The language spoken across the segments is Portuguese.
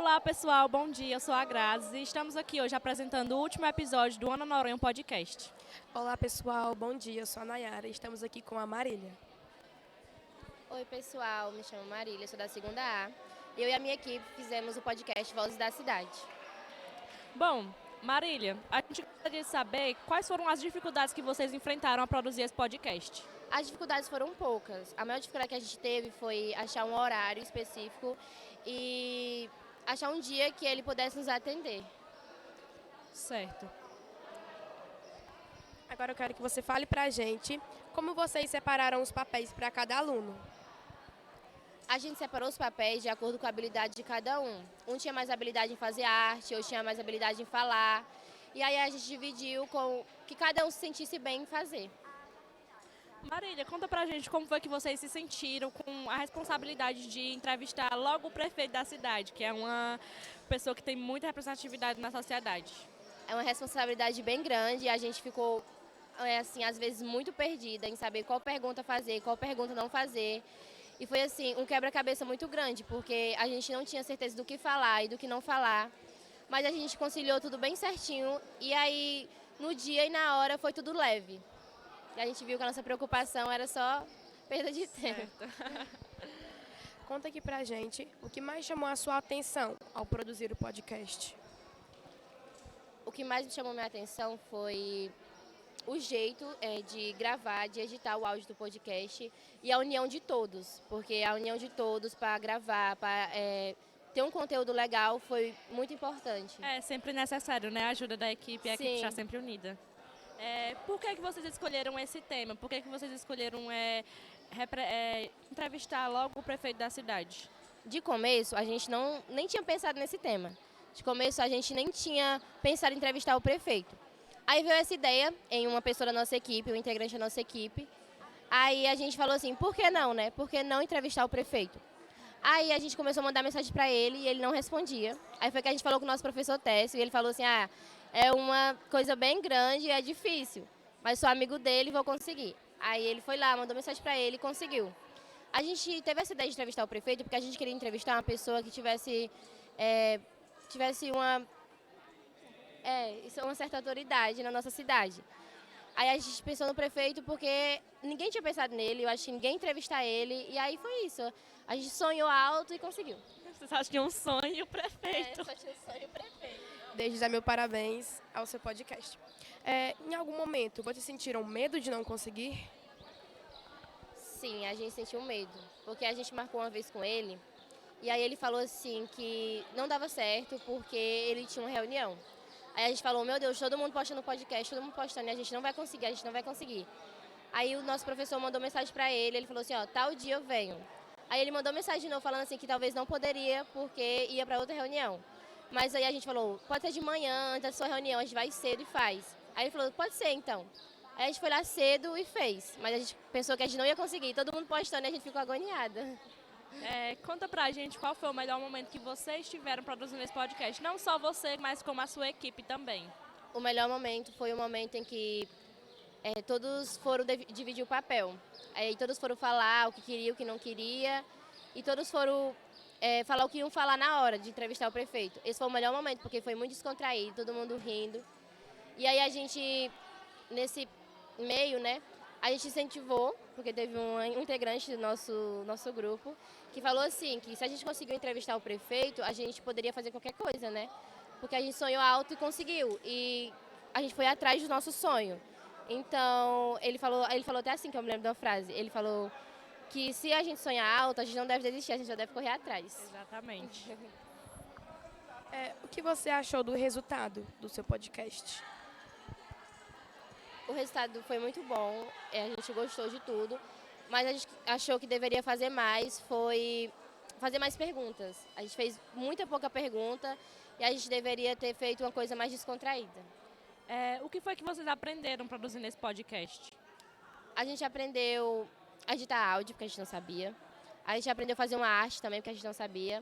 Olá pessoal, bom dia, eu sou a Grazi e estamos aqui hoje apresentando o último episódio do Ana Noronha Podcast. Olá pessoal, bom dia, eu sou a Nayara e estamos aqui com a Marília. Oi pessoal, me chamo Marília, sou da segunda A. Eu e a minha equipe fizemos o podcast Vozes da Cidade. Bom, Marília, a gente gostaria de saber quais foram as dificuldades que vocês enfrentaram a produzir esse podcast. As dificuldades foram poucas. A maior dificuldade que a gente teve foi achar um horário específico e achar um dia que ele pudesse nos atender. Certo. Agora eu quero que você fale pra gente como vocês separaram os papéis para cada aluno. A gente separou os papéis de acordo com a habilidade de cada um. Um tinha mais habilidade em fazer arte, outro tinha mais habilidade em falar. E aí a gente dividiu com que cada um se sentisse bem em fazer. Marília, conta pra gente como foi que vocês se sentiram com a responsabilidade de entrevistar logo o prefeito da cidade, que é uma pessoa que tem muita representatividade na sociedade. É uma responsabilidade bem grande e a gente ficou, assim, às vezes muito perdida em saber qual pergunta fazer, qual pergunta não fazer. E foi, assim, um quebra-cabeça muito grande, porque a gente não tinha certeza do que falar e do que não falar. Mas a gente conciliou tudo bem certinho e aí, no dia e na hora, foi tudo leve. E a gente viu que a nossa preocupação era só perda de tempo. Conta aqui pra gente o que mais chamou a sua atenção ao produzir o podcast. O que mais me chamou minha atenção foi o jeito de gravar, de editar o áudio do podcast e a união de todos, porque a união de todos para gravar, para ter um conteúdo legal foi muito importante. É sempre necessário, né? A ajuda da equipe e a equipe Sim. está sempre unida. Por que vocês escolheram esse tema? Por que vocês escolheram entrevistar logo o prefeito da cidade? De começo, a gente nem tinha pensado nesse tema. De começo, a gente nem tinha pensado em entrevistar o prefeito. Aí veio essa ideia em uma pessoa da nossa equipe, um integrante da nossa equipe. Aí a gente falou assim, por que não, né? Por que não entrevistar o prefeito? Aí a gente começou a mandar mensagem para ele e ele não respondia. Aí foi que a gente falou com o nosso professor Técio e ele falou assim, é uma coisa bem grande e é difícil, mas sou amigo dele e vou conseguir. Aí ele foi lá, mandou mensagem para ele e conseguiu. A gente teve essa ideia de entrevistar o prefeito porque a gente queria entrevistar uma pessoa que tivesse uma certa autoridade na nossa cidade. Aí a gente pensou no prefeito porque ninguém tinha pensado nele, eu acho que ninguém ia entrevistar ele, e aí foi isso. A gente sonhou alto e conseguiu. Vocês acham que é um sonho, prefeito? Só tinha um sonho prefeito. Desde já meu parabéns ao seu podcast. Em algum momento, vocês sentiram medo de não conseguir? Sim, a gente sentiu medo, porque a gente marcou uma vez com ele, e aí ele falou assim que não dava certo porque ele tinha uma reunião. Aí a gente falou, meu Deus, todo mundo postando podcast, todo mundo postando, e a gente não vai conseguir, a gente não vai conseguir. Aí o nosso professor mandou mensagem pra ele falou assim, tal dia eu venho. Aí ele mandou mensagem de novo falando assim que talvez não poderia porque ia pra outra reunião. Mas aí a gente falou, pode ser de manhã, antes da sua reunião, a gente vai cedo e faz. Aí ele falou, pode ser então. Aí a gente foi lá cedo e fez, mas a gente pensou que a gente não ia conseguir, todo mundo postando e a gente ficou agoniada. Conta pra gente qual foi o melhor momento que vocês tiveram produzindo esse podcast. Não só você, mas como a sua equipe também. O melhor momento foi o momento em que todos foram dividir o papel. Aí todos foram falar o que queria, o que não queria, e todos foram falar o que iam falar na hora de entrevistar o prefeito. Esse foi o melhor momento, porque foi muito descontraído, todo mundo rindo. E aí a gente, nesse meio, né, a gente incentivou, porque teve um integrante do nosso grupo que falou assim, que se a gente conseguiu entrevistar o prefeito, a gente poderia fazer qualquer coisa, né? Porque a gente sonhou alto e conseguiu. E a gente foi atrás do nosso sonho. Então, ele falou até assim, que eu me lembro da frase, ele falou que se a gente sonhar alto, a gente não deve desistir, a gente já deve correr atrás. Exatamente. O que você achou do resultado do seu podcast? O resultado foi muito bom, a gente gostou de tudo, mas a gente achou que deveria fazer mais, foi fazer mais perguntas. A gente fez muita pouca pergunta e a gente deveria ter feito uma coisa mais descontraída. O que foi que vocês aprenderam produzindo esse podcast? A gente aprendeu a editar áudio, porque a gente não sabia. A gente aprendeu a fazer uma arte também, porque a gente não sabia.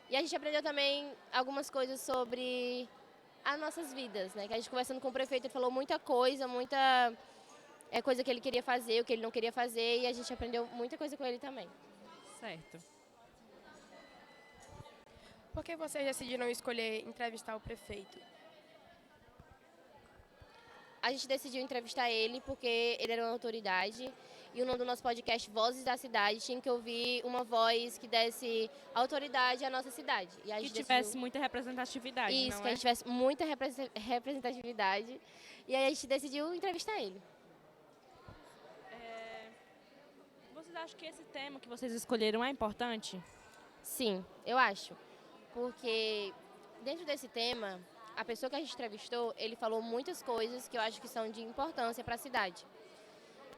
E a gente aprendeu também algumas coisas sobre as nossas vidas, né? Que a gente conversando com o prefeito, ele falou muita coisa, muita coisa que ele queria fazer, o que ele não queria fazer, e a gente aprendeu muita coisa com ele também. Certo. Por que vocês decidiram escolher entrevistar o prefeito? A gente decidiu entrevistar ele porque ele era uma autoridade e o nome do nosso podcast, Vozes da Cidade, tinha que ouvir uma voz que desse autoridade à nossa cidade. E a Que gente tivesse decidiu... muita representatividade, Isso, não que a é? gente tivesse muita representatividade. E aí a gente decidiu entrevistar ele. Vocês acham que esse tema que vocês escolheram é importante? Sim, eu acho. Porque dentro desse tema, a pessoa que a gente entrevistou, ele falou muitas coisas que eu acho que são de importância para a cidade.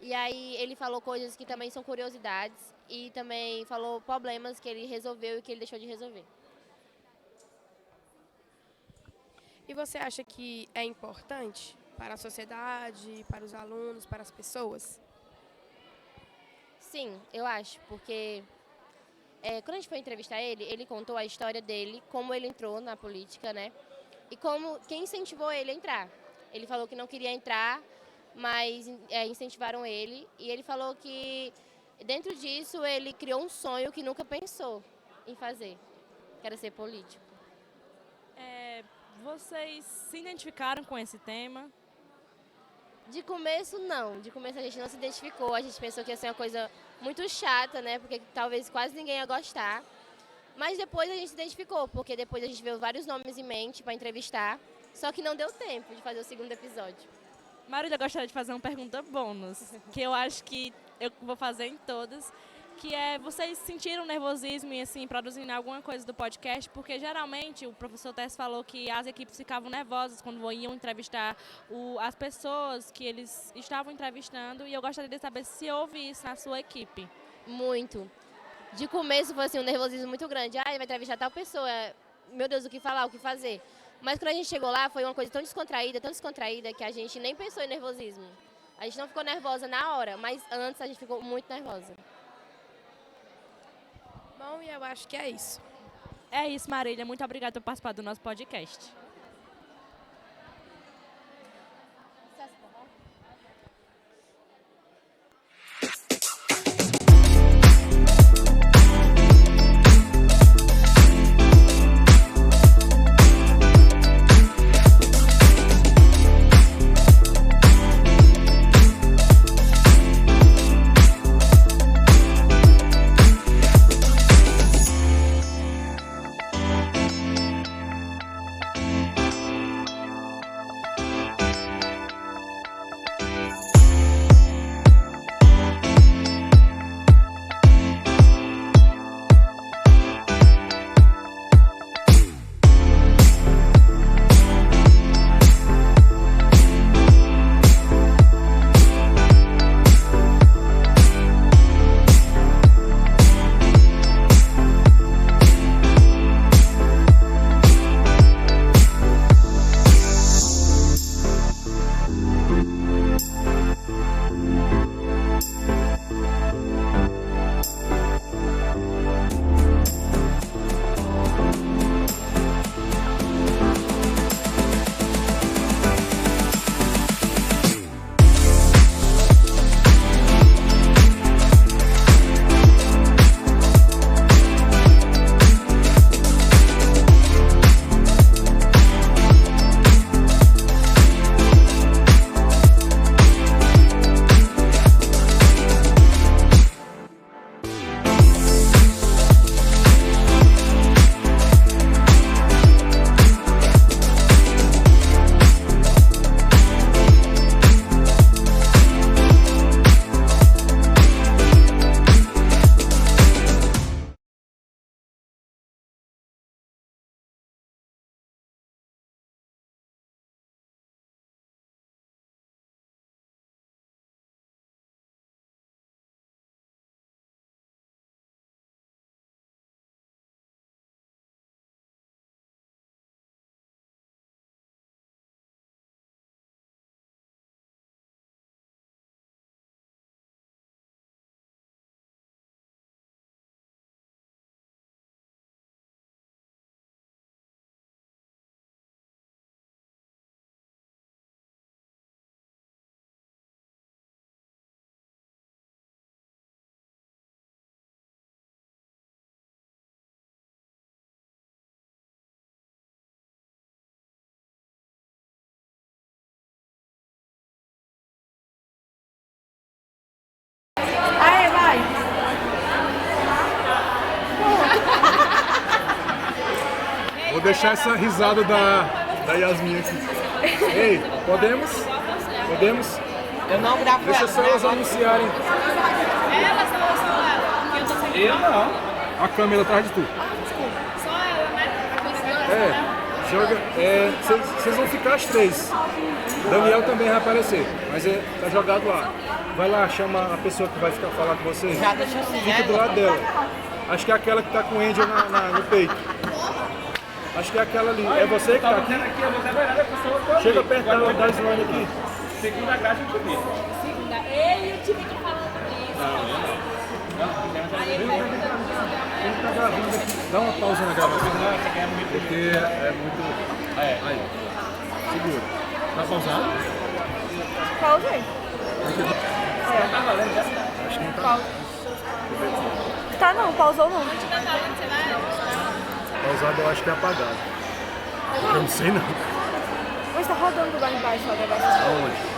E aí ele falou coisas que também são curiosidades e também falou problemas que ele resolveu e que ele deixou de resolver. E você acha que é importante para a sociedade, para os alunos, para as pessoas? Sim, eu acho, porque quando a gente foi entrevistar ele, ele contou a história dele, como ele entrou na política, né? E como quem incentivou ele a entrar. Ele falou que não queria entrar, mas incentivaram ele. E ele falou que dentro disso ele criou um sonho que nunca pensou em fazer, que era ser político. Vocês se identificaram com esse tema? De começo, não. De começo a gente não se identificou. A gente pensou que ia ser uma coisa muito chata, né? Porque talvez quase ninguém ia gostar. Mas depois a gente se identificou, porque depois a gente veio vários nomes em mente para entrevistar. Só que não deu tempo de fazer o segundo episódio. Marília, eu gostaria de fazer uma pergunta bônus, que eu acho que eu vou fazer em todas, que é, vocês sentiram nervosismo em, assim, produzindo alguma coisa do podcast? Porque, geralmente, o professor Tess falou que as equipes ficavam nervosas quando iam entrevistar as pessoas que eles estavam entrevistando, e eu gostaria de saber se houve isso na sua equipe. Muito. De começo foi assim, um nervosismo muito grande. Vai entrevistar tal pessoa. Meu Deus, o que falar, o que fazer? Mas quando a gente chegou lá, foi uma coisa tão descontraída, que a gente nem pensou em nervosismo. A gente não ficou nervosa na hora, mas antes a gente ficou muito nervosa. Bom, e eu acho que é isso. É isso, Marília. Muito obrigada por participar do nosso podcast. deixar essa risada da Yasmin aqui. Ei, podemos? Podemos? Eu não gravo Deixa ela. só elas anunciarem. Elas ou só ela? Que eu tô sem Eu não. A câmera atrás de tu. Só ela, né? Joga. Vocês vão ficar as 3. Daniel também vai aparecer, mas tá jogado lá. Vai lá, chama a pessoa que vai ficar falar com você. Já deixa assim, Fica do lado dela. Acho que é aquela que tá com o Angel no peito. Acho que é aquela ali. É você que tá aqui? Chega perto da Slane aqui. Segunda caixa eu te vi. Segunda. Ele e o time que falando isso. Ele tá gravando aqui. Dá uma pausa na gravação. Porque é muito. Aí. Segura. Tá pausado? Pausei. Tá valendo já? Acho que não tá. Tá não, pausou não. Pausado eu acho que é apagado. Eu não sei não. Mas tá rodando lá embaixo, ó, o negócio. Aonde?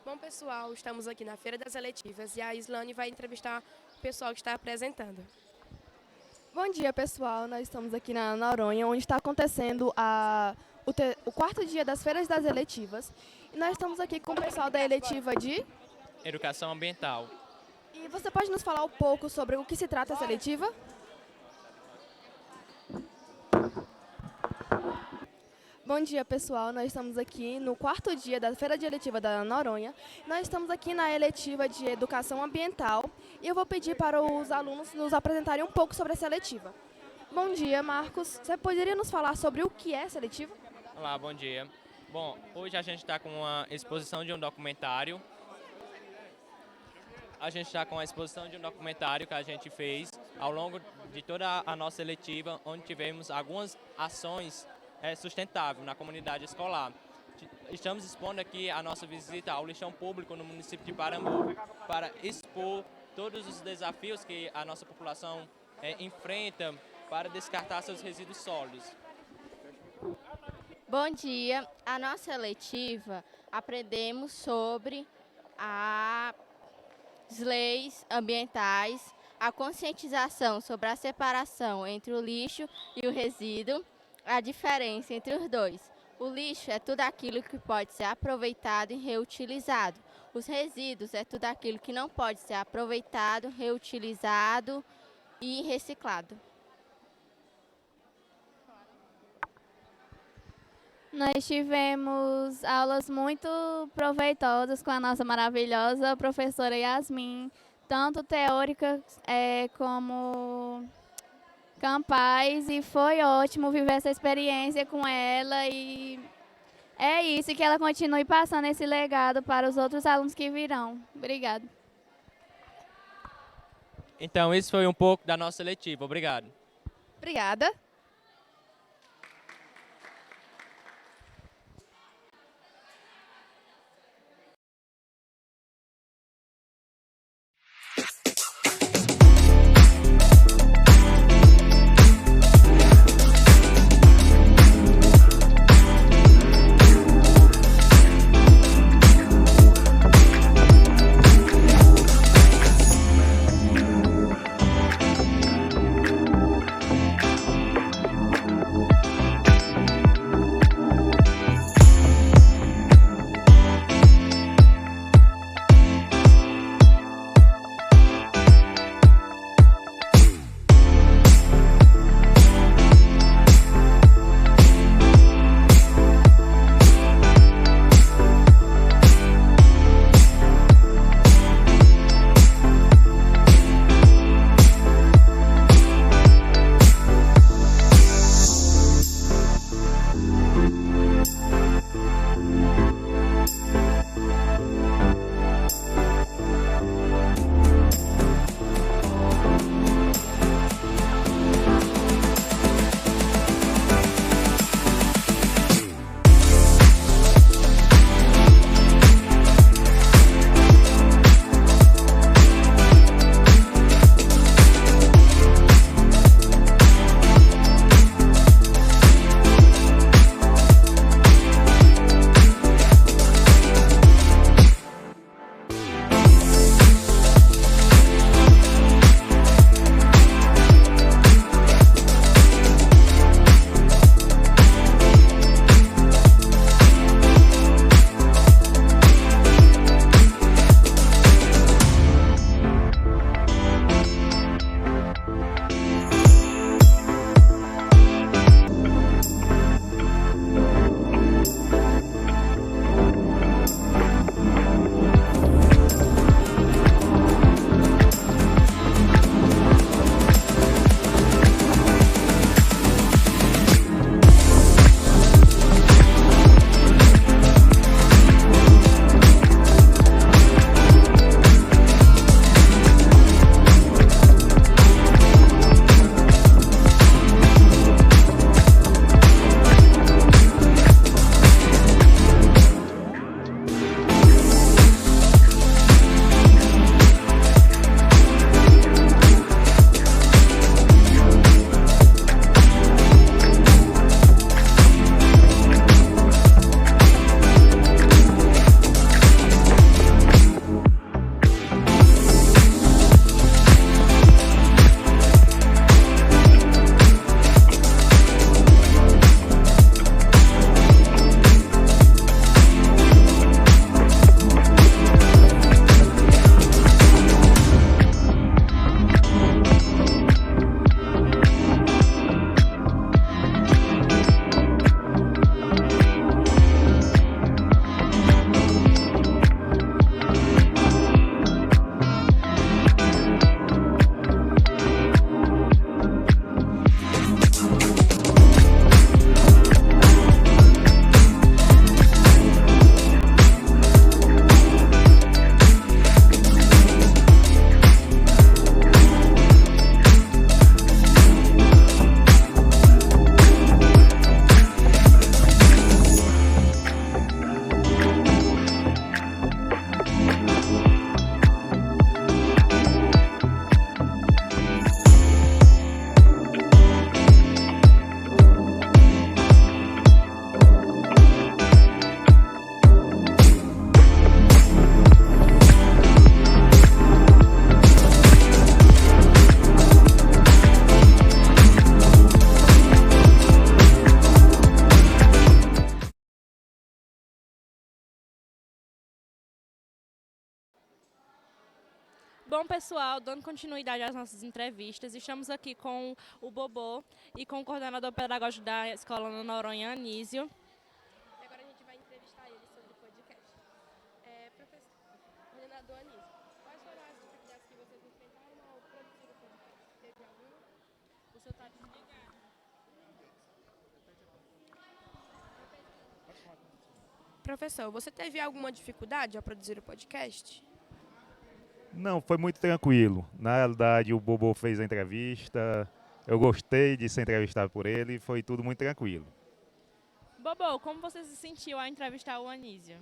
Bom, pessoal, estamos aqui na Feira das Eletivas e a Islane vai entrevistar o pessoal que está apresentando. Bom dia, pessoal. Nós estamos aqui na Noronha, onde está acontecendo o quarto dia das Feiras das Eletivas. E nós estamos aqui com o pessoal da eletiva de... Educação ambiental. E você pode nos falar um pouco sobre o que se trata essa eletiva? Bom dia, pessoal. Nós estamos aqui no quarto dia da Feira de Eletiva da Noronha. Nós estamos aqui na eletiva de Educação Ambiental e eu vou pedir para os alunos nos apresentarem um pouco sobre essa eletiva. Bom dia, Marcos. Você poderia nos falar sobre o que é essa eletiva? Olá, bom dia. Bom, hoje a gente está com uma exposição de um documentário. A gente está com a exposição de um documentário que a gente fez ao longo de toda a nossa eletiva, onde tivemos algumas ações sustentáveis na comunidade escolar. Estamos expondo aqui a nossa visita ao lixão público no município de Parambu para expor todos os desafios que a nossa população enfrenta para descartar seus resíduos sólidos. Bom dia. A nossa eletiva aprendemos sobre as leis ambientais, a conscientização sobre a separação entre o lixo e o resíduo, a diferença entre os dois. O lixo é tudo aquilo que pode ser aproveitado e reutilizado. Os resíduos é tudo aquilo que não pode ser aproveitado, reutilizado e reciclado. Nós tivemos aulas muito proveitosas com a nossa maravilhosa professora Yasmin, tanto teórica como campais, e foi ótimo viver essa experiência com ela e é isso, que ela continue passando esse legado para os outros alunos que virão. Obrigada. Então, esse foi um pouco da nossa eletiva. Obrigado. Obrigada. Bom, pessoal, dando continuidade às nossas entrevistas, estamos aqui com o Bobô e com o coordenador pedagógico da Escola Ana Noronha, Anísio. E agora a gente vai entrevistar ele sobre o podcast. Professor, coordenador Anísio, quais foram as dificuldades que vocês enfrentaram ao produzir o podcast? Teve alguma? O senhor está desligado. Professor, você teve alguma dificuldade ao produzir o podcast? Não, foi muito tranquilo. Na realidade, o Bobô fez a entrevista, eu gostei de ser entrevistado por ele, foi tudo muito tranquilo. Bobô, como você se sentiu ao entrevistar o Anísio?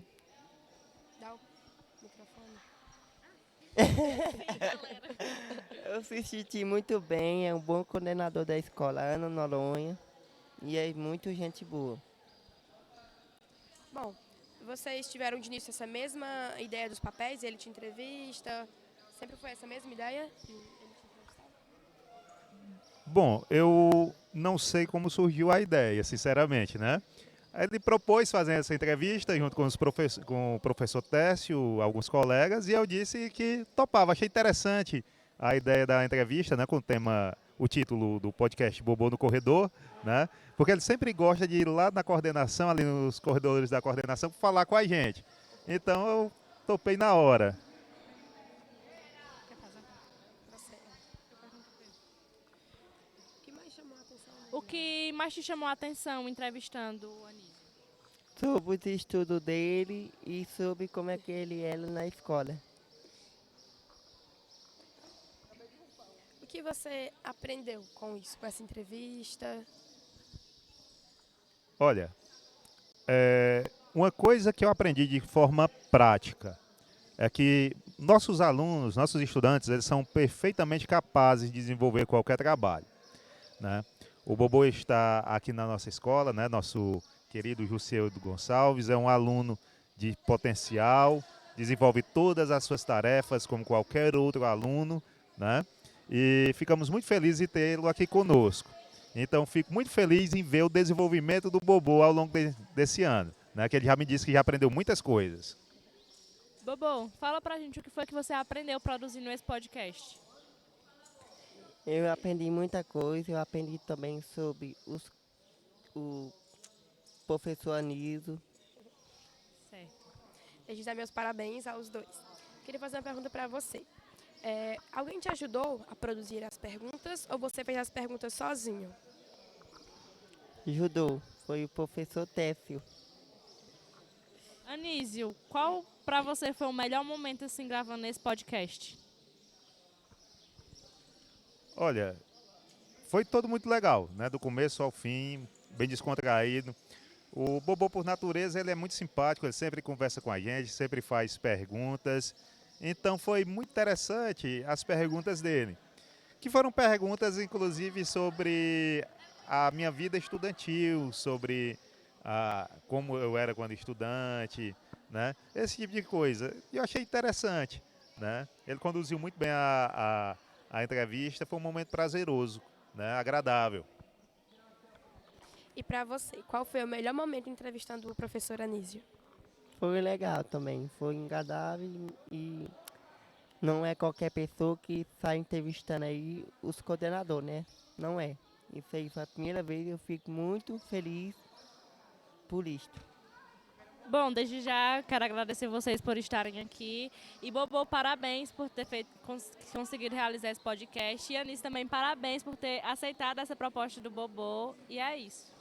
Dá o microfone. Eu se senti muito bem, é um bom coordenador da escola, Ana Noronha, e é muito gente boa. Bom, vocês tiveram de início essa mesma ideia dos papéis, ele te entrevista, sempre foi essa mesma ideia? Bom, eu não sei como surgiu a ideia, sinceramente, né? Ele propôs fazer essa entrevista junto com, com o professor Técio, alguns colegas, e eu disse que topava. Achei interessante a ideia da entrevista, né, com o tema, o título do podcast Bobô no Corredor, né? Porque ele sempre gosta de ir lá na coordenação, ali nos corredores da coordenação, falar com a gente. Então eu topei na hora. O que mais te chamou a atenção entrevistando o Anísio? Sobre o estudo dele e sobre como é que ele era na escola. O que você aprendeu com isso, com essa entrevista? Olha, uma coisa que eu aprendi de forma prática é que nossos alunos, nossos estudantes, eles são perfeitamente capazes de desenvolver qualquer trabalho, né? O Bobô está aqui na nossa escola, né? Nosso querido Jussieldo Gonçalves é um aluno de potencial, desenvolve todas as suas tarefas como qualquer outro aluno, né? E ficamos muito felizes de tê-lo aqui conosco. Então, fico muito feliz em ver o desenvolvimento do Bobô ao longo desse ano, né? Que ele já me disse que já aprendeu muitas coisas. Bobô, fala pra gente o que foi que você aprendeu produzindo esse podcast. Eu aprendi muita coisa, eu aprendi também sobre o professor Anísio. Certo. Deixa eu dar meus parabéns aos dois. Queria fazer uma pergunta para você. Alguém te ajudou a produzir as perguntas ou você fez as perguntas sozinho? Ajudou, foi o professor Técio. Anísio, qual pra você foi o melhor momento assim gravando esse podcast? Olha, foi todo muito legal, né? Do começo ao fim, bem descontraído. O Bobô, por natureza, ele é muito simpático, ele sempre conversa com a gente, sempre faz perguntas. Então foi muito interessante as perguntas dele, que foram perguntas, inclusive, sobre a minha vida estudantil, sobre como eu era quando estudante, né? Esse tipo de coisa. E eu achei interessante, né? Ele conduziu muito bem a entrevista, foi um momento prazeroso, né? Agradável. E para você, qual foi o melhor momento entrevistando o professor Anísio? Foi legal também, foi agradável e não é qualquer pessoa que sai entrevistando aí os coordenadores, né? Não é. Isso aí foi a primeira vez e eu fico muito feliz por isto. Bom, desde já quero agradecer vocês por estarem aqui. E Bobô, parabéns por ter conseguido realizar esse podcast. E Anísio também, parabéns por ter aceitado essa proposta do Bobô. E é isso.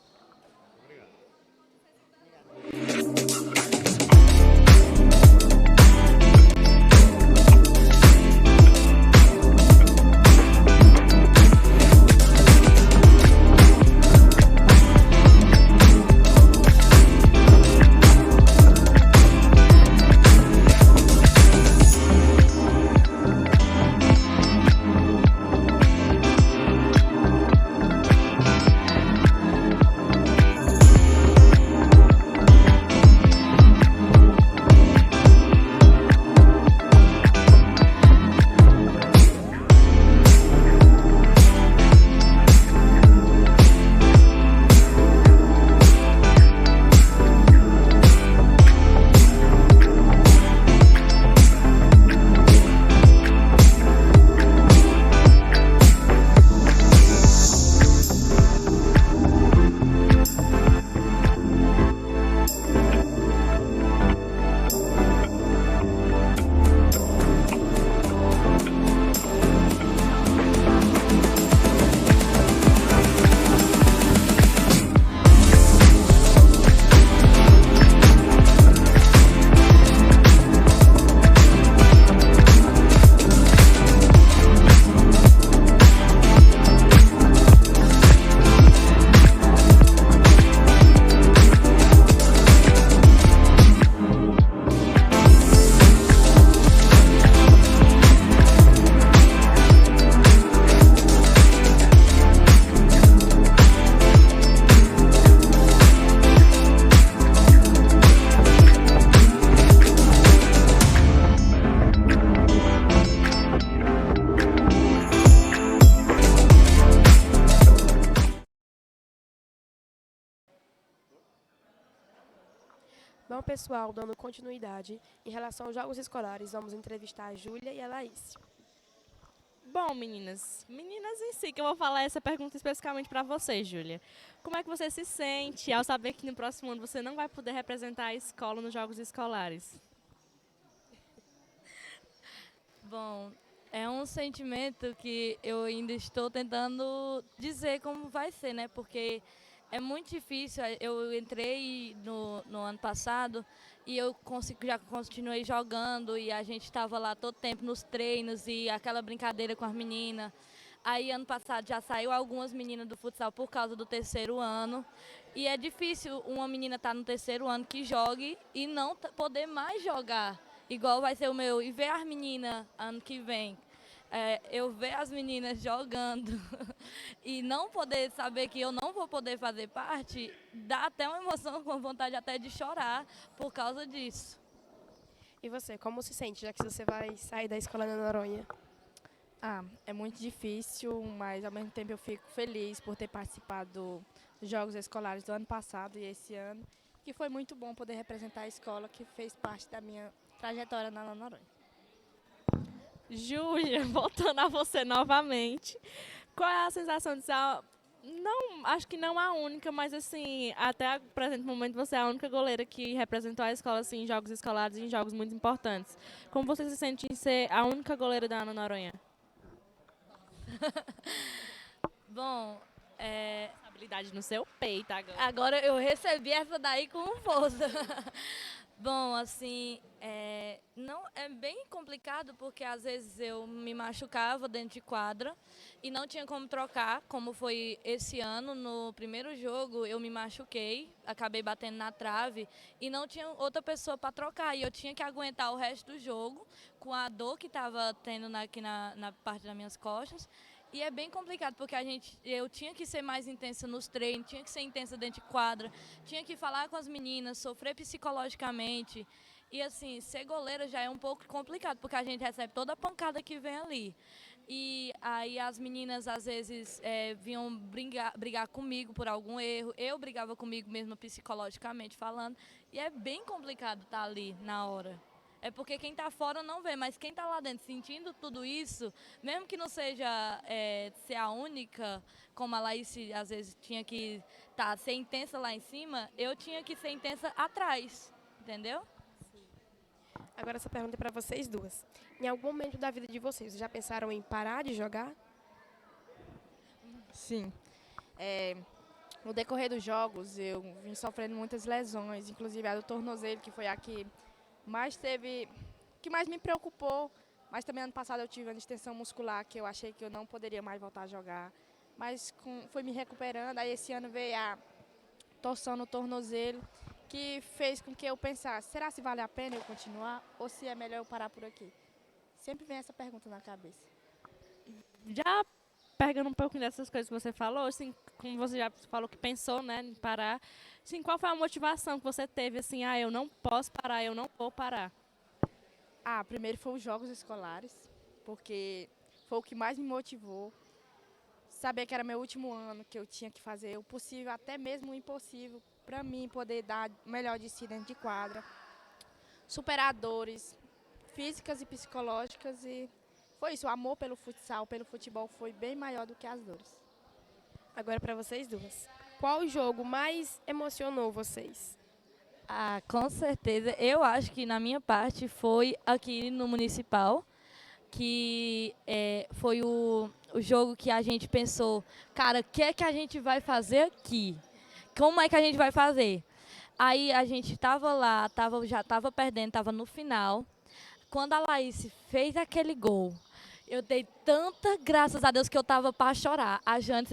Bom, pessoal, dando continuidade, em relação aos jogos escolares, vamos entrevistar a Júlia e a Laís. Bom, meninas em si, que eu vou falar essa pergunta especificamente para você, Júlia. Como é que você se sente ao saber que no próximo ano você não vai poder representar a escola nos jogos escolares? Bom, é um sentimento que eu ainda estou tentando dizer como vai ser, né? Porque é muito difícil. Eu entrei no ano passado e eu já continuei jogando e a gente estava lá todo tempo nos treinos e aquela brincadeira com as meninas. Aí ano passado já saiu algumas meninas do futsal por causa do terceiro ano. E é difícil uma menina estar no terceiro ano que jogue e não poder mais jogar. Igual vai ser o meu. E ver as meninas ano que vem. Eu ver as meninas jogando e não poder saber que eu não vou poder fazer parte, dá até uma emoção, com vontade até de chorar por causa disso. E você, como se sente, já que você vai sair da escola na Noronha? É muito difícil, mas ao mesmo tempo eu fico feliz por ter participado dos Jogos Escolares do ano passado e esse ano, que foi muito bom poder representar a escola que fez parte da minha trajetória na Noronha. Júlia, voltando a você novamente, qual é a sensação de ser, não, acho que não a única, mas assim, até o presente momento você é a única goleira que representou a escola assim, em jogos escolares e em jogos muito importantes. Como você se sente em ser a única goleira da Ana Noronha? Bom, habilidade no seu peito agora. Agora eu recebi essa daí com força. Bom, assim, não, é bem complicado porque às vezes eu me machucava dentro de quadra e não tinha como trocar, como foi esse ano. No primeiro jogo eu me machuquei, acabei batendo na trave e não tinha outra pessoa para trocar. E eu tinha que aguentar o resto do jogo com a dor que estava tendo aqui na parte das minhas costas. E é bem complicado, porque eu tinha que ser mais intensa nos treinos, tinha que ser intensa dentro de quadra, tinha que falar com as meninas, sofrer psicologicamente. E assim, ser goleira já é um pouco complicado, porque a gente recebe toda a pancada que vem ali. E aí as meninas às vezes vinham brigar comigo por algum erro, eu brigava comigo mesma psicologicamente falando. E é bem complicado estar ali na hora. É porque quem está fora não vê, mas quem está lá dentro sentindo tudo isso, mesmo que não seja ser a única, como a Laís às vezes tinha que ser intensa lá em cima, eu tinha que ser intensa atrás, entendeu? Sim. Agora essa pergunta é para vocês duas. Em algum momento da vida de vocês já pensaram em parar de jogar? Sim. No decorrer dos jogos, eu vim sofrendo muitas lesões, inclusive a do tornozelo, que foi a que mais me preocupou. Mas também ano passado eu tive uma distensão muscular que eu achei que eu não poderia mais voltar a jogar. Mas fui me recuperando. Aí esse ano veio a torção no tornozelo, que fez com que eu pensasse, será se vale a pena eu continuar ou se é melhor eu parar por aqui? Sempre vem essa pergunta na cabeça. Já pegando um pouquinho dessas coisas que você falou, assim, como você já falou que pensou, né, em parar, assim, qual foi a motivação que você teve, assim, eu não posso parar, eu não vou parar? Primeiro foi os jogos escolares, porque foi o que mais me motivou. Saber que era meu último ano, que eu tinha que fazer o possível, até mesmo o impossível, para mim poder dar o melhor de si dentro de quadra. Superar dores físicas e psicológicas e foi isso, o amor pelo futsal, pelo futebol foi bem maior do que as dores. Agora para vocês duas. Qual jogo mais emocionou vocês? Com certeza. Eu acho que na minha parte foi aqui no Municipal, que foi o jogo que a gente pensou, cara, o que é que a gente vai fazer aqui? Como é que a gente vai fazer? Aí a gente estava lá, já estava perdendo, estava no final. Quando a Laís fez aquele gol, eu dei tanta graças a Deus que eu estava para chorar. A Jane,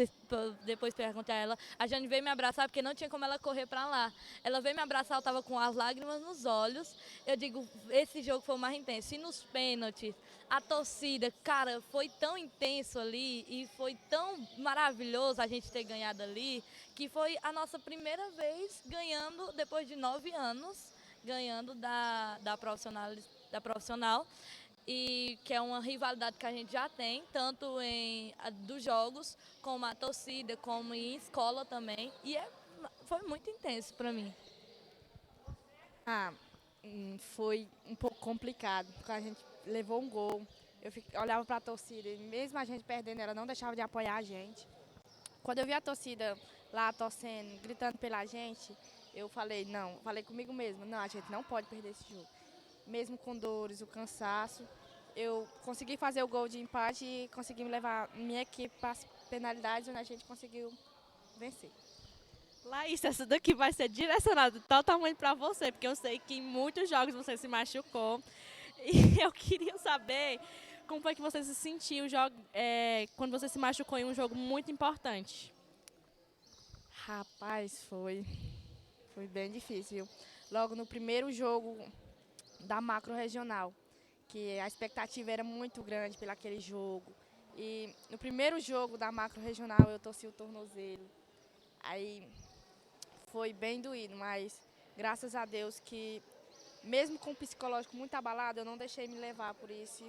depois perguntei a ela, a Jane veio me abraçar porque não tinha como ela correr para lá. Ela veio me abraçar, eu estava com as lágrimas nos olhos. Eu digo, esse jogo foi o mais intenso. E nos pênaltis, a torcida, cara, foi tão intenso ali e foi tão maravilhoso a gente ter ganhado ali, que foi a nossa primeira vez ganhando, depois de 9 anos, ganhando da profissional. E que é uma rivalidade que a gente já tem, tanto dos jogos, como a torcida, como em escola também. E foi muito intenso para mim. Foi um pouco complicado, porque a gente levou um gol. Eu olhava para a torcida e mesmo a gente perdendo, ela não deixava de apoiar a gente. Quando eu vi a torcida lá torcendo, gritando pela gente, eu falei comigo mesma, não, a gente não pode perder esse jogo. Mesmo com dores, o cansaço, eu consegui fazer o gol de empate e consegui levar minha equipe para as penalidades, onde a gente conseguiu vencer. Laís, essa daqui vai ser direcionada totalmente para você, porque eu sei que em muitos jogos você se machucou. E eu queria saber como foi que você se sentiu quando você se machucou em um jogo muito importante. Rapaz, foi bem difícil. Logo no primeiro jogo da macro regional, que a expectativa era muito grande pelo aquele jogo. E no primeiro jogo da macro regional eu torci o tornozelo. Aí foi bem doído, mas graças a Deus que, mesmo com o psicológico muito abalado, eu não deixei me levar por isso.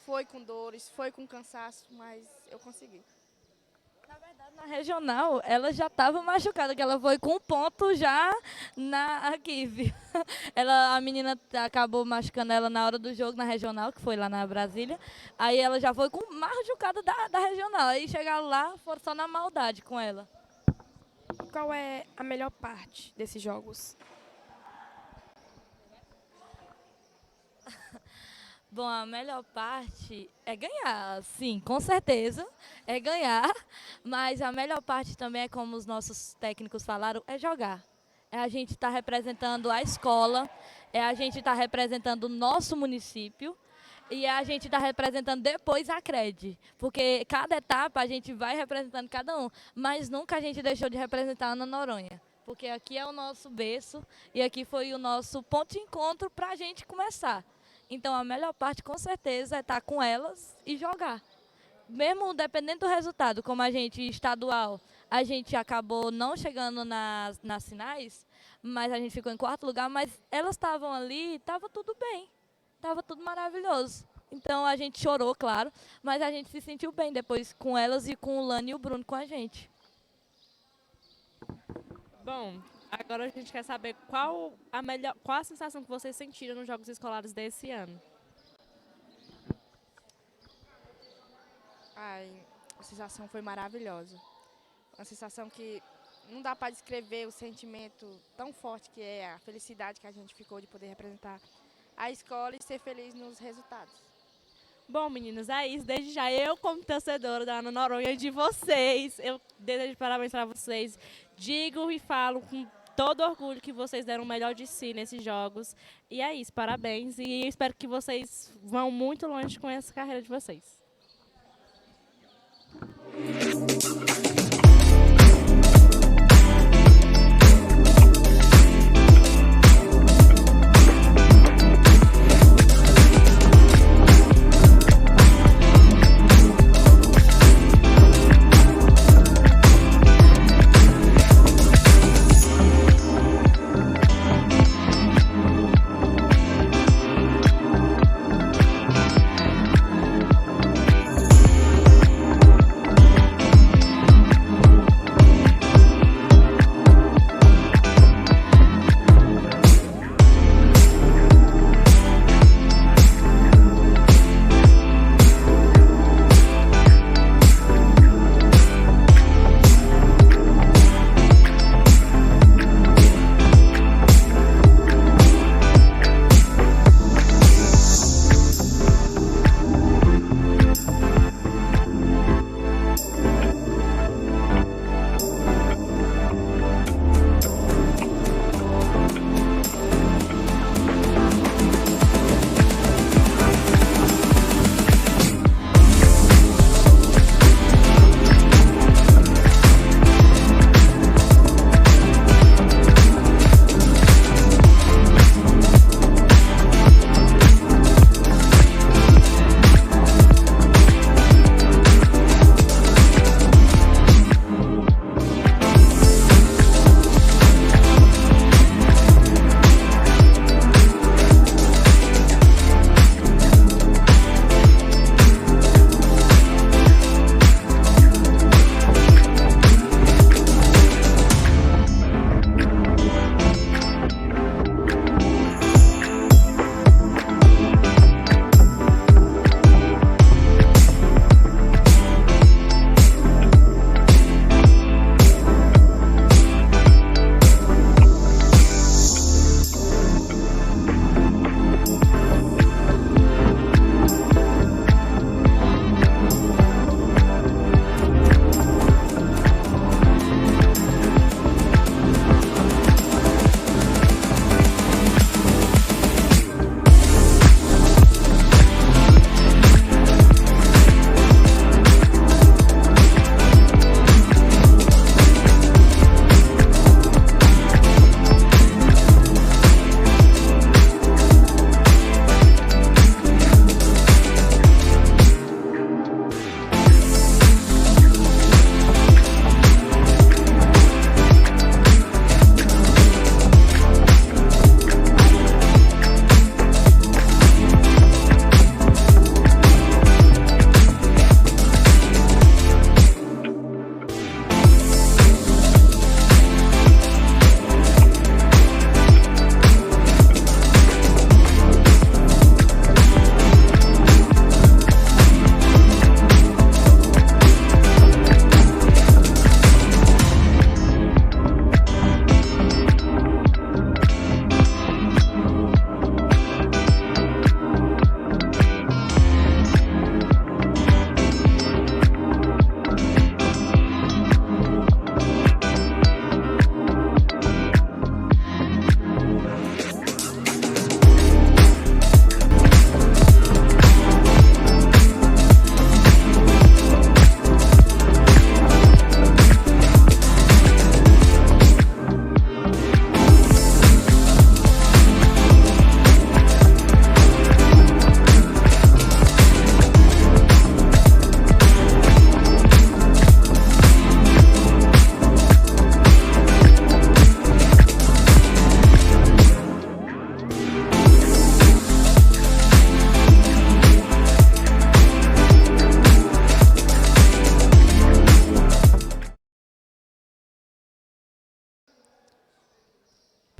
Foi com dores, foi com cansaço, mas eu consegui. Na verdade, na regional, ela já estava machucada, que ela foi com ponto já aqui, viu? A menina acabou machucando ela na hora do jogo, na regional, que foi lá na Brasília. Aí ela já foi com machucada da regional. Aí chegaram lá, foram só na maldade com ela. Qual é a melhor parte desses jogos? Bom, a melhor parte é ganhar, sim, com certeza, é ganhar. Mas a melhor parte também é, como os nossos técnicos falaram, é jogar. É a gente estar representando a escola, é a gente estar representando o nosso município e é a gente estar representando depois a CRED. Porque cada etapa a gente vai representando cada um, mas nunca a gente deixou de representar a Ana Noronha. Porque aqui é o nosso berço e aqui foi o nosso ponto de encontro para a gente começar. Então, a melhor parte, com certeza, é estar com elas e jogar. Mesmo dependendo do resultado, como a gente estadual, a gente acabou não chegando nas finais, mas a gente ficou em 4º lugar, mas elas estavam ali, estava tudo bem, estava tudo maravilhoso. Então, a gente chorou, claro, mas a gente se sentiu bem depois com elas e com o Lani e o Bruno com a gente. Bom, agora a gente quer saber qual a sensação que vocês sentiram nos Jogos Escolares desse ano. A sensação foi maravilhosa. Uma sensação que não dá para descrever o sentimento tão forte que é a felicidade que a gente ficou de poder representar a escola e ser feliz nos resultados. Bom, meninas, é isso. Desde já, eu, como torcedora da Ana Noronha, de vocês, eu desejo parabéns para vocês. Digo e falo com todo orgulho que vocês deram o melhor de si nesses jogos. E é isso, parabéns. E espero que vocês vão muito longe com essa carreira de vocês.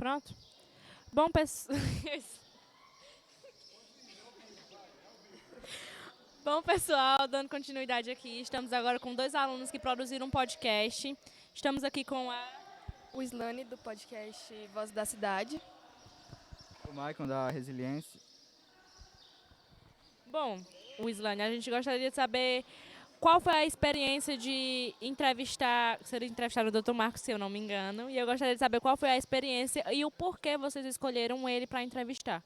Pronto? Bom, Bom, pessoal, dando continuidade aqui, estamos agora com 2 alunos que produziram um podcast. Estamos aqui com o Islane, do podcast Voz da Cidade. O Maicon, da Resiliência. Bom, o Islane, a gente gostaria de saber qual foi a experiência de ser entrevistado o Dr. Marcos, se eu não me engano, e eu gostaria de saber qual foi a experiência e o porquê vocês escolheram ele para entrevistar.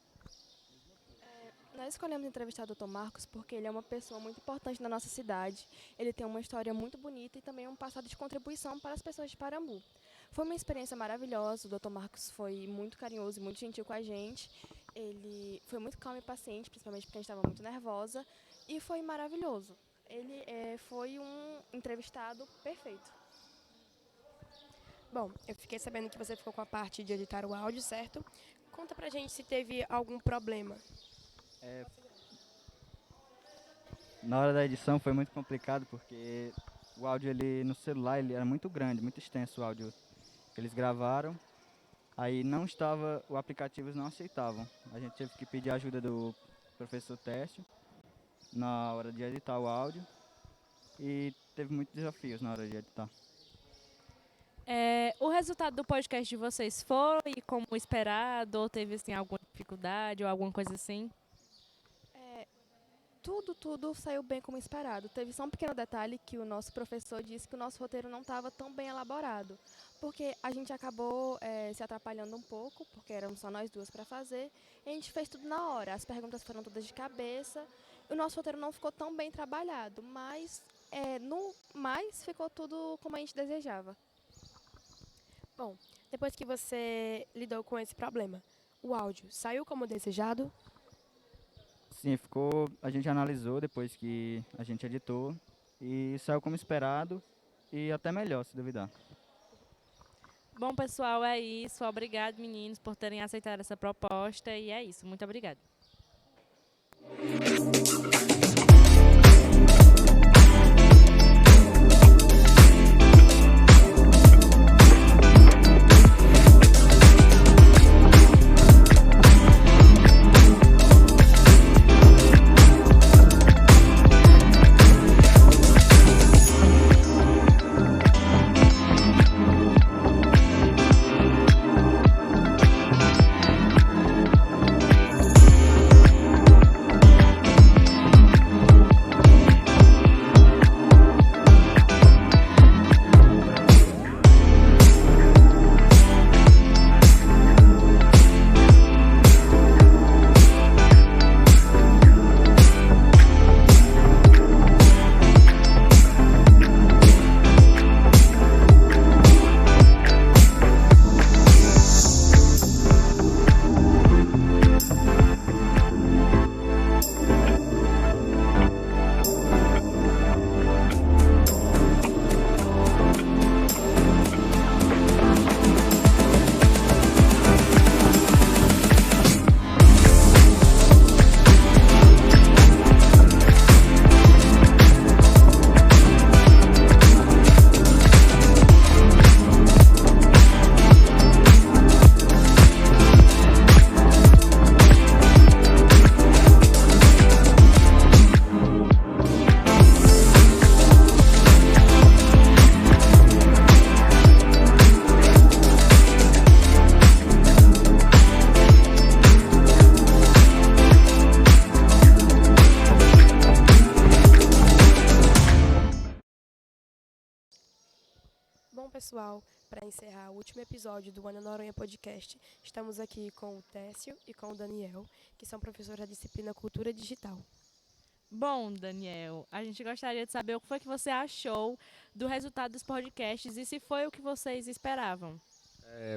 Nós escolhemos entrevistar o Dr. Marcos porque ele é uma pessoa muito importante na nossa cidade. Ele tem uma história muito bonita e também um passado de contribuição para as pessoas de Parambu. Foi uma experiência maravilhosa, o Dr. Marcos foi muito carinhoso e muito gentil com a gente. Ele foi muito calmo e paciente, principalmente porque a gente estava muito nervosa, e foi maravilhoso. Ele foi um entrevistado perfeito. Bom, eu fiquei sabendo que você ficou com a parte de editar o áudio, certo? Conta pra gente se teve algum problema. Na hora da edição foi muito complicado porque o áudio no celular ele era muito grande, muito extenso o áudio que eles gravaram. Aí o aplicativo não aceitavam. A gente teve que pedir a ajuda do professor Técio na hora de editar o áudio e teve muitos desafios na hora de editar. O resultado do podcast de vocês foi como esperado ou teve assim, alguma dificuldade ou alguma coisa assim? Tudo saiu bem como esperado. Teve só um pequeno detalhe que o nosso professor disse que o nosso roteiro não estava tão bem elaborado, porque a gente acabou se atrapalhando um pouco, porque éramos só nós duas para fazer, e a gente fez tudo na hora. As perguntas foram todas de cabeça, e o nosso roteiro não ficou tão bem trabalhado, mas no mais ficou tudo como a gente desejava. Bom, depois que você lidou com esse problema, o áudio saiu como desejado? Sim, a gente analisou depois que a gente editou e saiu como esperado e até melhor, se duvidar. Bom, pessoal, é isso. Obrigado, meninos, por terem aceitado essa proposta e é isso. Muito obrigada. Bom, pessoal, para encerrar o último episódio do Ana Noronha Podcast, estamos aqui com o Técio e com o Daniel, que são professores da disciplina Cultura Digital. Bom, Daniel, a gente gostaria de saber o que foi que você achou do resultado dos podcasts e se foi o que vocês esperavam.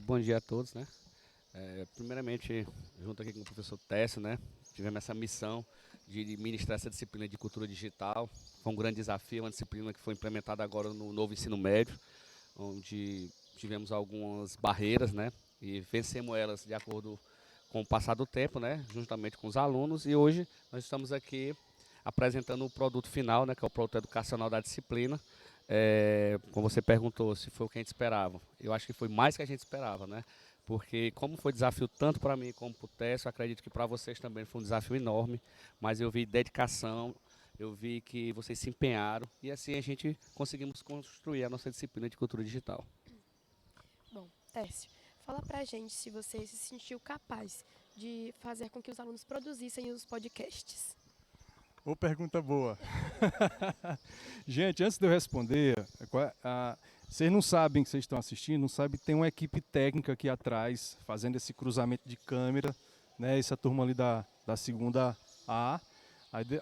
Bom dia a todos, né? Primeiramente, junto aqui com o professor Técio, né? Tivemos essa missão de ministrar essa disciplina de cultura digital. Foi um grande desafio, uma disciplina que foi implementada agora no novo ensino médio, onde tivemos algumas barreiras, né? E vencemos elas de acordo com o passar do tempo, né? Juntamente com os alunos. E hoje nós estamos aqui apresentando o produto final, né? Que é o produto educacional da disciplina. Como você perguntou, se foi o que a gente esperava. Eu acho que foi mais que a gente esperava, né? porque como foi desafio tanto para mim como para o Técio, acredito que para vocês também foi um desafio enorme, mas eu vi dedicação, eu vi que vocês se empenharam e assim a gente conseguimos construir a nossa disciplina de cultura digital. Bom, Técio, fala pra gente se você se sentiu capaz de fazer com que os alunos produzissem os podcasts. Ô, pergunta boa. Gente, antes de eu responder, vocês não sabem que vocês estão assistindo, não sabem que tem uma equipe técnica aqui atrás, fazendo esse cruzamento de câmera, né? Essa turma ali da segunda A.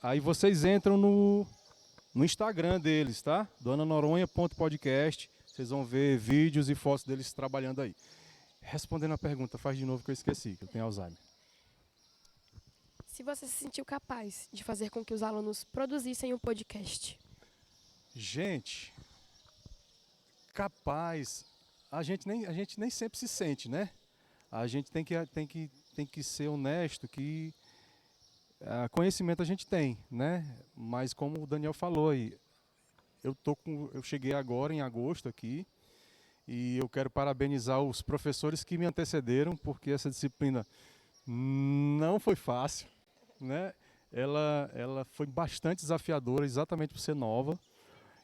Aí vocês entram no Instagram deles, tá? donanoronha.podcast. Vocês vão ver vídeos e fotos deles trabalhando aí. Respondendo a pergunta, faz de novo que eu esqueci, que eu tenho Alzheimer. Se você se sentiu capaz de fazer com que os alunos produzissem um podcast. Gente, capaz, a gente nem sempre se sente, né? A gente tem que ser honesto que conhecimento a gente tem, né? Mas como o Daniel falou aí, eu cheguei agora em agosto aqui e eu quero parabenizar os professores que me antecederam, porque essa disciplina não foi fácil, né? Ela foi bastante desafiadora, exatamente por ser nova,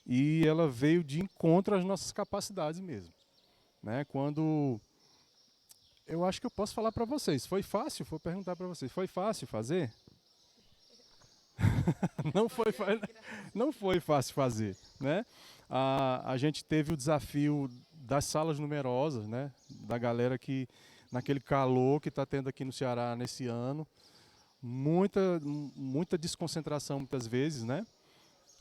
e ela veio de encontro às nossas capacidades mesmo, né? Quando eu acho que eu posso falar para vocês, foi fácil? Vou perguntar para vocês, foi fácil fazer? Não foi fácil fazer, né? A gente teve o desafio das salas numerosas, né? Da galera que, naquele calor que está tendo aqui no Ceará nesse ano, muita desconcentração muitas vezes, né?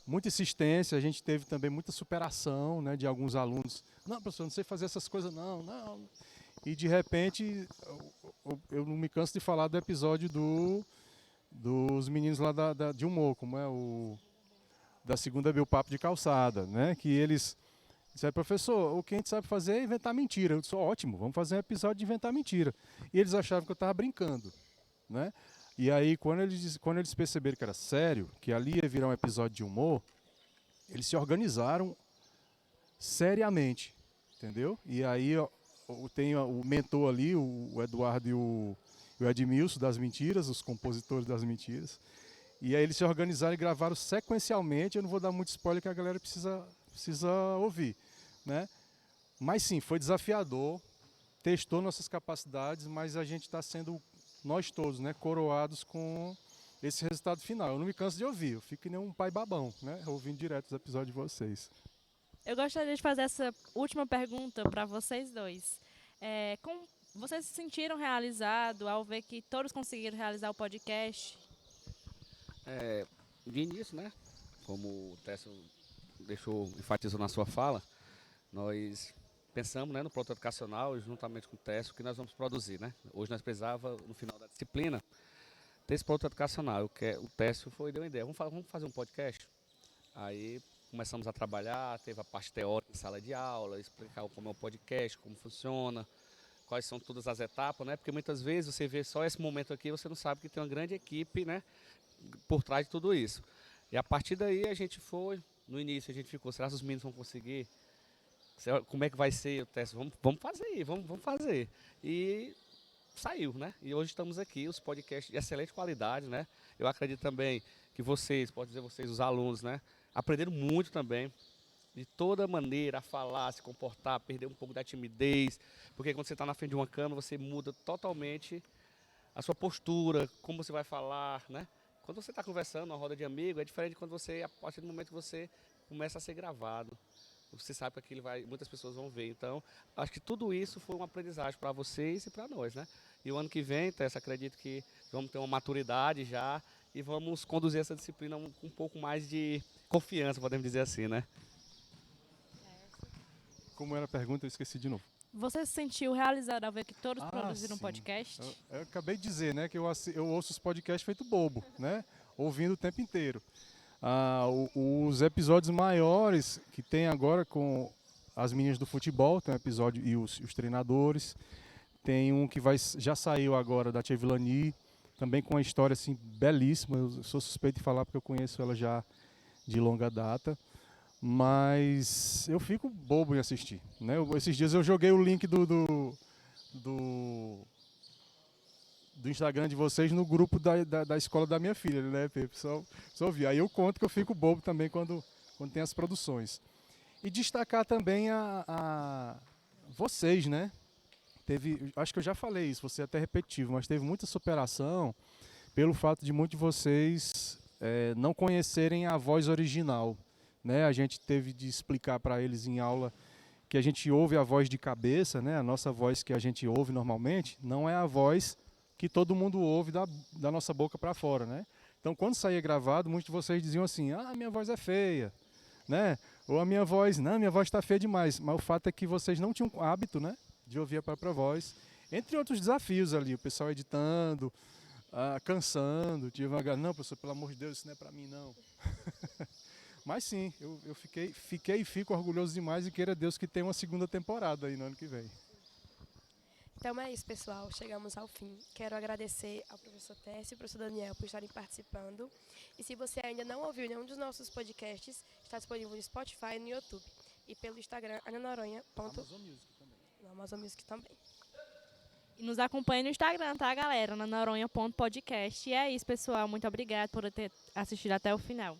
Muita insistência, a gente teve também muita superação, né? De alguns alunos, não, professor, não sei fazer essas coisas não. E de repente, eu não me canso de falar do episódio dos meninos lá de humor, como é da segunda Biopapo de Calçada, né? Que eles disseram, professor, o que a gente sabe fazer é inventar mentira. Eu disse, ótimo, vamos fazer um episódio de inventar mentira. E eles achavam que eu estava brincando, né? E aí, quando eles perceberam que era sério, que ali ia virar um episódio de humor, eles se organizaram seriamente, entendeu? E aí eu tenho o mentor ali, o Eduardo e o Edmilson das mentiras, os compositores das mentiras. E aí eles se organizaram e gravaram sequencialmente. Eu não vou dar muito spoiler que a galera precisa ouvir, né? Mas sim, foi desafiador, testou nossas capacidades, mas a gente está sendo, nós todos, né, coroados com esse resultado final. Eu não me canso de ouvir, eu fico que nem um pai babão, né, ouvindo direto os episódios de vocês. Eu gostaria de fazer essa última pergunta para vocês dois. Vocês se sentiram realizados ao ver que todos conseguiram realizar o podcast? De início, né? Como o Técio enfatizou na sua fala, nós pensamos, né, no produto educacional, juntamente com o Técio, que nós vamos produzir, né? Hoje nós precisava, no final da disciplina, ter esse produto educacional. O Técio deu uma ideia, vamos fazer um podcast? Aí começamos a trabalhar, teve a parte teórica em sala de aula, explicar como é o podcast, como funciona, quais são todas as etapas, né? Porque muitas vezes você vê só esse momento aqui, você não sabe que tem uma grande equipe, né, por trás de tudo isso. E a partir daí a gente no início a gente ficou, será que os meninos vão conseguir? Como é que vai ser o teste? Vamos fazer, vamos fazer. E saiu, né? E hoje estamos aqui, os podcasts de excelente qualidade, né? Eu acredito também que vocês, os alunos, né, aprenderam muito também, de toda maneira, a falar, a se comportar, perder um pouco da timidez, porque quando você está na frente de uma câmera, você muda totalmente a sua postura, como você vai falar, né? Quando você está conversando numa roda de amigo, é diferente de quando a partir do momento que você começa a ser gravado. Você sabe que muitas pessoas vão ver. Então, acho que tudo isso foi uma aprendizagem para vocês e para nós, né? E o ano que vem, Tessa, acredito que vamos ter uma maturidade já e vamos conduzir essa disciplina com um pouco mais de confiança, podemos dizer assim, né? Como era a pergunta, eu esqueci de novo. Você se sentiu realizado ao ver que todos produziram um podcast? Eu acabei de dizer, né, que eu ouço os podcasts feito bobo, né? Ouvindo o tempo inteiro. Os episódios maiores que tem agora com as meninas do futebol, tem um episódio e os treinadores. Tem um que já saiu agora da Tia Vilani, também com uma história assim, belíssima. Eu sou suspeito de falar porque eu conheço ela já de longa data. Mas eu fico bobo em assistir, né? Esses dias eu joguei o link do do Instagram de vocês no grupo da escola da minha filha, né, Pepe? Só ouvir. Aí eu conto que eu fico bobo também quando tem as produções. E destacar também a vocês, né? Acho que eu já falei isso, vou ser até repetitivo, mas teve muita superação pelo fato de muitos de vocês não conhecerem a voz original, né? A gente teve de explicar para eles em aula que a gente ouve a voz de cabeça, né? A nossa voz que a gente ouve normalmente não é a voz que todo mundo ouve da nossa boca para fora, né? Então, quando saía gravado, muitos de vocês diziam assim: minha voz é feia, né? Ou a minha voz está feia demais. Mas o fato é que vocês não tinham hábito, né, de ouvir a própria voz. Entre outros desafios ali, o pessoal editando, cansando, devagar. Não, professor, pelo amor de Deus, isso não é para mim, não. Mas sim, eu fiquei e fico orgulhoso demais e queira Deus que tenha uma segunda temporada aí no ano que vem. Então é isso, pessoal. Chegamos ao fim. Quero agradecer ao professor Técio e ao professor Daniel por estarem participando. E se você ainda não ouviu nenhum dos nossos podcasts, está disponível no Spotify e no YouTube. E pelo Instagram, ananoronha. No Amazon Music também. E nos acompanhe no Instagram, tá, galera? Noronha.podcast. E é isso, pessoal. Muito obrigada por ter assistido até o final.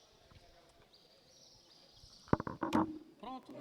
Pronto.